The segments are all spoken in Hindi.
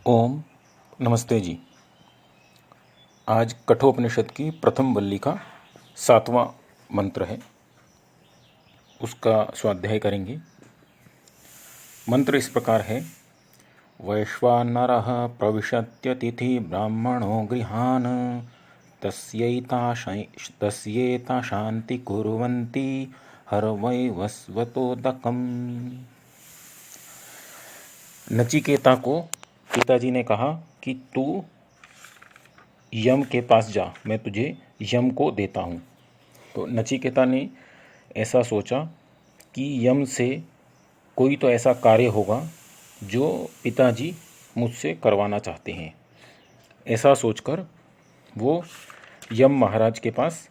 ओम नमस्ते जी। आज कठोपनिषद की प्रथम वल्ली का 7वां मंत्र है, उसका स्वाध्याय करेंगे। मंत्र इस प्रकार है। वैश्वानरः प्रविशत्यतिथि ब्राह्मणो गृहान् तस्यैता शांति कुर्वन्ति हरवै वस्वतोदकम्। नचिकेता को पिताजी ने कहा कि तू यम के पास जा, मैं तुझे यम को देता हूँ। तो नचिकेता ने ऐसा सोचा कि यम से कोई तो ऐसा कार्य होगा जो पिताजी मुझसे करवाना चाहते हैं। ऐसा सोचकर वो यम महाराज के पास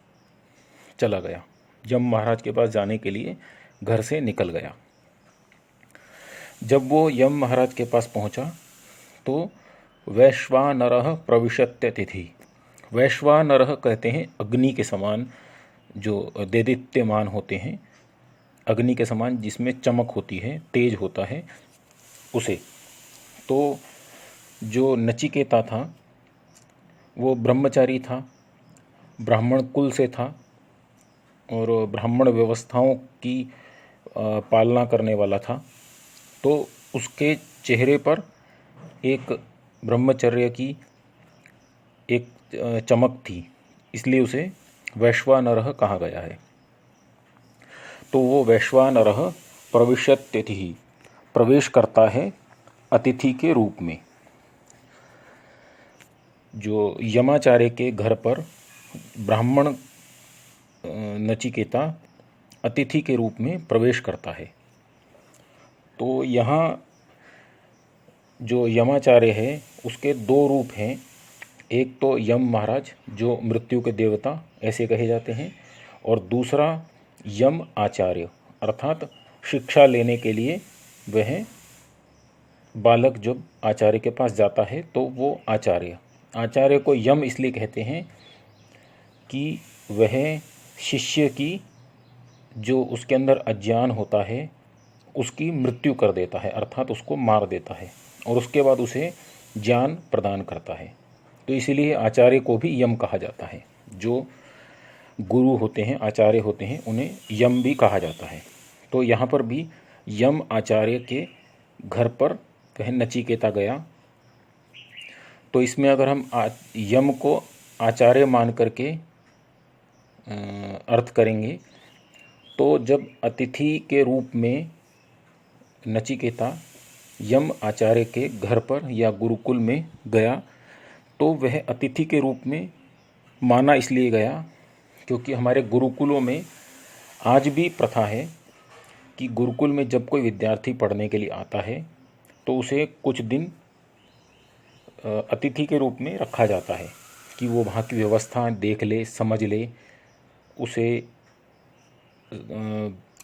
चला गया। यम महाराज के पास जाने के लिए घर से निकल गया। जब वो यम महाराज के पास पहुंचा तो वैश्वानरः प्रविशत्यतिथि। वैश्वानरः कहते हैं अग्नि के समान, जो देदीप्यमान होते हैं, अग्नि के समान जिसमें चमक होती है, तेज होता है, उसे। तो जो नचिकेता था वो ब्रह्मचारी था, ब्राह्मण कुल से था और ब्राह्मण व्यवस्थाओं की पालना करने वाला था। तो उसके चेहरे पर एक ब्रह्मचर्य की एक चमक थी, इसलिए उसे वैश्वानरः कहा गया है। तो वो वैश्वानरः प्रविशत्यतिथि, प्रवेश करता है अतिथि के रूप में। जो यमाचार्य के घर पर ब्राह्मण नचिकेता अतिथि के रूप में प्रवेश करता है। तो यहाँ जो यमाचार्य है उसके दो रूप हैं। एक तो यम महाराज जो मृत्यु के देवता ऐसे कहे जाते हैं, और दूसरा यम आचार्य अर्थात शिक्षा लेने के लिए वह बालक जब आचार्य के पास जाता है तो वो आचार्य। आचार्य को यम इसलिए कहते हैं कि वह शिष्य की जो उसके अंदर अज्ञान होता है उसकी मृत्यु कर देता है, अर्थात उसको मार देता है, और उसके बाद उसे ज्ञान प्रदान करता है। तो इसीलिए आचार्य को भी यम कहा जाता है। जो गुरु होते हैं, आचार्य होते हैं, उन्हें यम भी कहा जाता है। तो यहाँ पर भी यम आचार्य के घर पर वह नचिकेता गया। तो इसमें अगर हम यम को आचार्य मान करके अर्थ करेंगे तो जब अतिथि के रूप में नचिकेता यम आचार्य के घर पर या गुरुकुल में गया तो वह अतिथि के रूप में माना इसलिए गया क्योंकि हमारे गुरुकुलों में आज भी प्रथा है कि गुरुकुल में जब कोई विद्यार्थी पढ़ने के लिए आता है तो उसे कुछ दिन अतिथि के रूप में रखा जाता है कि वो वहाँ की व्यवस्था देख ले, समझ ले, उसे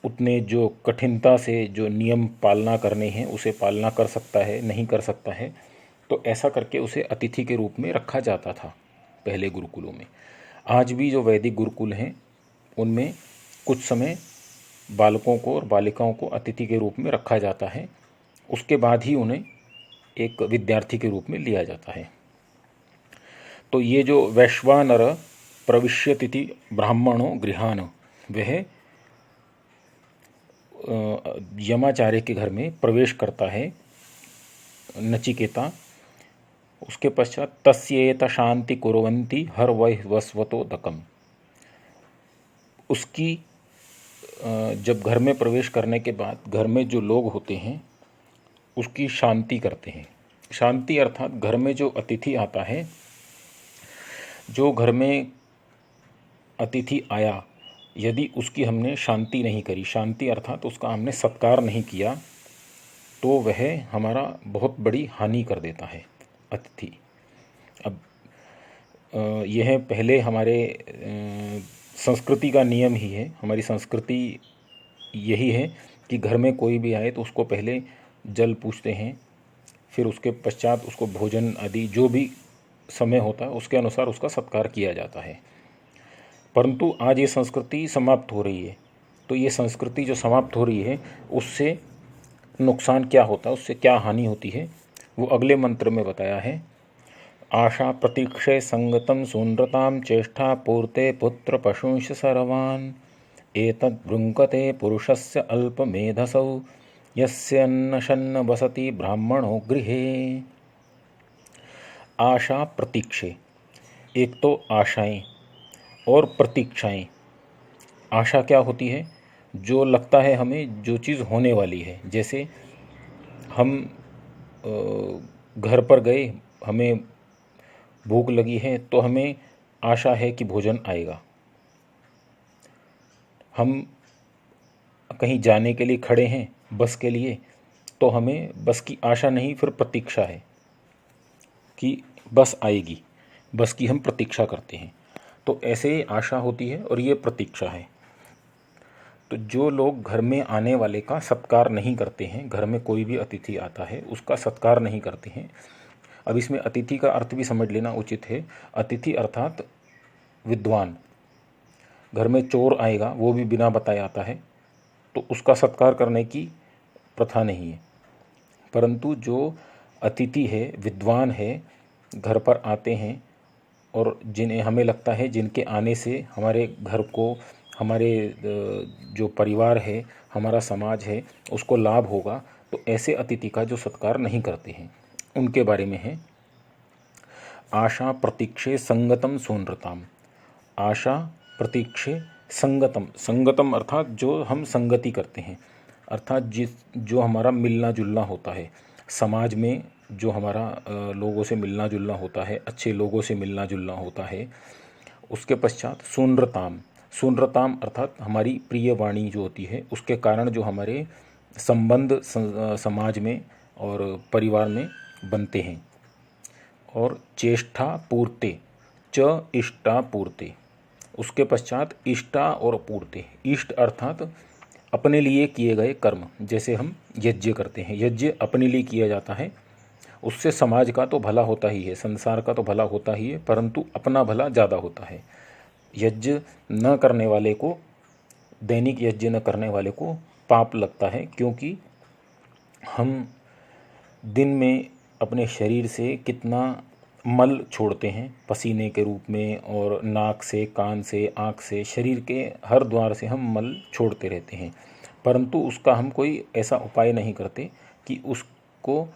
उतने जो कठिनता से जो नियम पालना करने हैं उसे पालना कर सकता है, नहीं कर सकता है। तो ऐसा करके उसे अतिथि के रूप में रखा जाता था पहले गुरुकुलों में। आज भी जो वैदिक गुरुकुल हैं उनमें कुछ समय बालकों को और बालिकाओं को अतिथि के रूप में रखा जाता है, उसके बाद ही उन्हें एक विद्यार्थी के रूप में लिया जाता है। तो ये जो वैश्वानर प्रविश्यतिथि ब्राह्मणो गृहान, वह यमाचार्य के घर में प्रवेश करता है नचिकेता। उसके पश्चात तस्येत शांति कुर्वन्ति हर वह वस्वतोदकम्। उसकी जब घर में प्रवेश करने के बाद घर में जो लोग होते हैं उसकी शांति करते हैं। शांति अर्थात घर में जो अतिथि आता है, जो घर में अतिथि आया, यदि उसकी हमने शांति नहीं करी, शांति अर्थात उसका हमने सत्कार नहीं किया, तो वह हमारा बहुत बड़ी हानि कर देता है अतिथि। अब यह पहले हमारे संस्कृति का नियम ही है। हमारी संस्कृति यही है कि घर में कोई भी आए तो उसको पहले जल पूछते हैं, फिर उसके पश्चात उसको भोजन आदि जो भी समय होता है उसके अनुसार उसका सत्कार किया जाता है। परंतु आज ये संस्कृति समाप्त हो रही है। तो ये संस्कृति जो समाप्त हो रही है उससे नुकसान क्या होता है, उससे क्या हानि होती है, वो अगले मंत्र में बताया है। आशा प्रतीक्षे संगतम सूनृतां चेष्टा पूर्ते पुत्र पशुंश सर्वान् एतद् भृङ्कते पुरुषस्य अल्पमेधसौ यस्यन्नशन्न वसति ब्राह्मणो गृहे। आशा प्रतीक्षे, एक तो आशाएं और प्रतीक्षाएं। आशा क्या होती है? जो लगता है हमें जो चीज़ होने वाली है। जैसे हम घर पर गए, हमें भूख लगी है तो हमें आशा है कि भोजन आएगा। हम कहीं जाने के लिए खड़े हैं बस के लिए, तो हमें बस की आशा नहीं, फिर प्रतीक्षा है कि बस आएगी। बस की हम प्रतीक्षा करते हैं। तो ऐसे आशा होती है और ये प्रतीक्षा है। तो जो लोग घर में आने वाले का सत्कार नहीं करते हैं, घर में कोई भी अतिथि आता है उसका सत्कार नहीं करते हैं। अब इसमें अतिथि का अर्थ भी समझ लेना उचित है। अतिथि अर्थात विद्वान। घर में चोर आएगा, वो भी बिना बताए आता है, तो उसका सत्कार करने की प्रथा नहीं है। परंतु जो अतिथि है, विद्वान है, घर पर आते हैं और जिन्हें हमें लगता है जिनके आने से हमारे घर को, हमारे जो परिवार है, हमारा समाज है, उसको लाभ होगा, तो ऐसे अतिथि का जो सत्कार नहीं करते हैं उनके बारे में है। आशा प्रतीक्षे संगतम सूनृताम। आशा प्रतीक्षे संगतम। संगतम अर्थात जो हम संगति करते हैं, अर्थात जो हमारा मिलना जुलना होता है समाज में, जो हमारा लोगों से मिलना जुलना होता है, अच्छे लोगों से मिलना जुलना होता है। उसके पश्चात सूनृताम। सूनृताम अर्थात हमारी प्रिय वाणी जो होती है, उसके कारण जो हमारे संबंध समाज में और परिवार में बनते हैं। और चेष्टा पूर्ते, च इष्टा पूर्ते। उसके पश्चात इष्टा और पूर्ते। इष्ट अर्थात अपने लिए किए गए कर्म। जैसे हम यज्ञ करते हैं, यज्ञ अपने लिए किया जाता है, उससे समाज का तो भला होता ही है, संसार का तो भला होता ही है, परंतु अपना भला ज़्यादा होता है। यज्ञ न करने वाले को, दैनिक यज्ञ न करने वाले को पाप लगता है, क्योंकि हम दिन में अपने शरीर से कितना मल छोड़ते हैं पसीने के रूप में, और नाक से, कान से, आँख से, शरीर के हर द्वार से हम मल छोड़ते रहते हैं, परंतु उसका हम कोई ऐसा उपाय नहीं करते कि उसको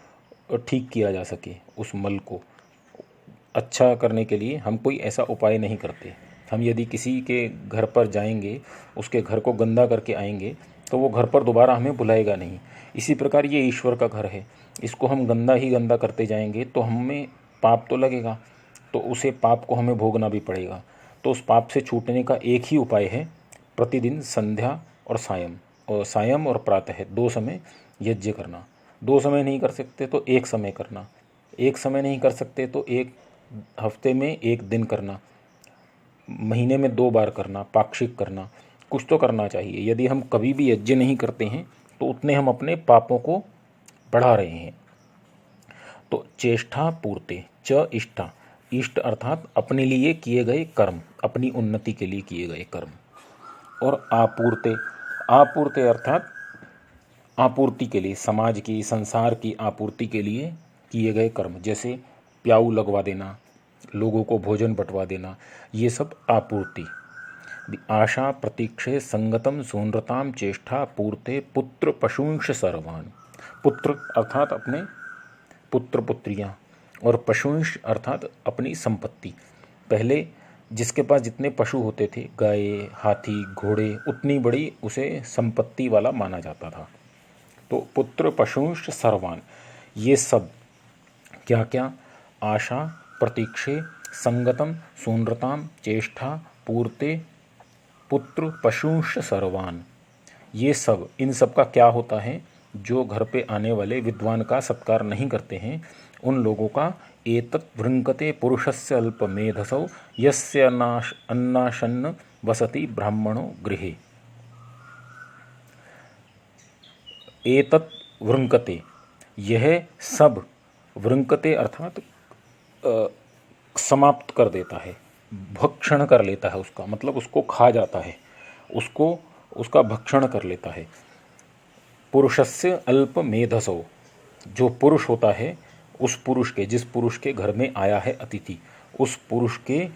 ठीक किया जा सके। उस मल को अच्छा करने के लिए हम कोई ऐसा उपाय नहीं करते। हम यदि किसी के घर पर जाएंगे, उसके घर को गंदा करके आएंगे, तो वो घर पर दोबारा हमें बुलाएगा नहीं। इसी प्रकार ये ईश्वर का घर है, इसको हम गंदा ही गंदा करते जाएंगे तो हमें पाप तो लगेगा, तो उसे पाप को हमें भोगना भी पड़ेगा। तो उस पाप से छूटने का एक ही उपाय है, प्रतिदिन संध्या और सायं और प्रातः 2 समय यज्ञ करना। 2 समय नहीं कर सकते तो 1 समय करना, 1 समय नहीं कर सकते तो 1 हफ्ते में 1 दिन करना, महीने में 2 बार करना, पाक्षिक करना, कुछ तो करना चाहिए। यदि हम कभी भी यज्ञ नहीं करते हैं तो उतने हम अपने पापों को बढ़ा रहे हैं। तो चेष्टा पूर्ते, च इष्टा। इष्ट अर्थात अपने लिए किए गए कर्म, अपनी उन्नति के लिए किए गए कर्म। और आपूर्ते, आपूर्ते अर्थात आपूर्ति के लिए, समाज की, संसार की आपूर्ति के लिए किए गए कर्म। जैसे प्याऊ लगवा देना, लोगों को भोजन बंटवा देना, ये सब आपूर्ति। आशा प्रतीक्षे संगतम सूनृताम चेष्टा पूर्ते पुत्र पशुंश सर्वान। पुत्र अर्थात अपने पुत्र पुत्रियाँ, और पशुंश अर्थात अपनी संपत्ति। पहले जिसके पास जितने पशु होते थे, गाय, हाथी, घोड़े, उतनी बड़ी उसे संपत्ति वाला माना जाता था। तो पुत्र पशुंश सर्वान, ये सब क्या क्या? आशा प्रतीक्षे संगतम सूनृताम चेष्टा पूर्ते पुत्र पशुंश सर्वान। ये सब, इन सब का क्या होता है? जो घर पे आने वाले विद्वान का सत्कार नहीं करते हैं, उन लोगों का एतत् वृंकते पुरुषस्य अल्पमेधसौ यस्य अन्नाशन्न वसति ब्राह्मणो गृहे। एतत् वृंकते, यह सब, वृंकते अर्थात समाप्त कर देता है, भक्षण कर लेता है उसका, मतलब उसको खा जाता है, उसको उसका भक्षण कर लेता है। पुरुषस्य अल्प मेधसो, जो पुरुष होता है उस पुरुष के, जिस पुरुष के घर में आया है अतिथि, उस पुरुष के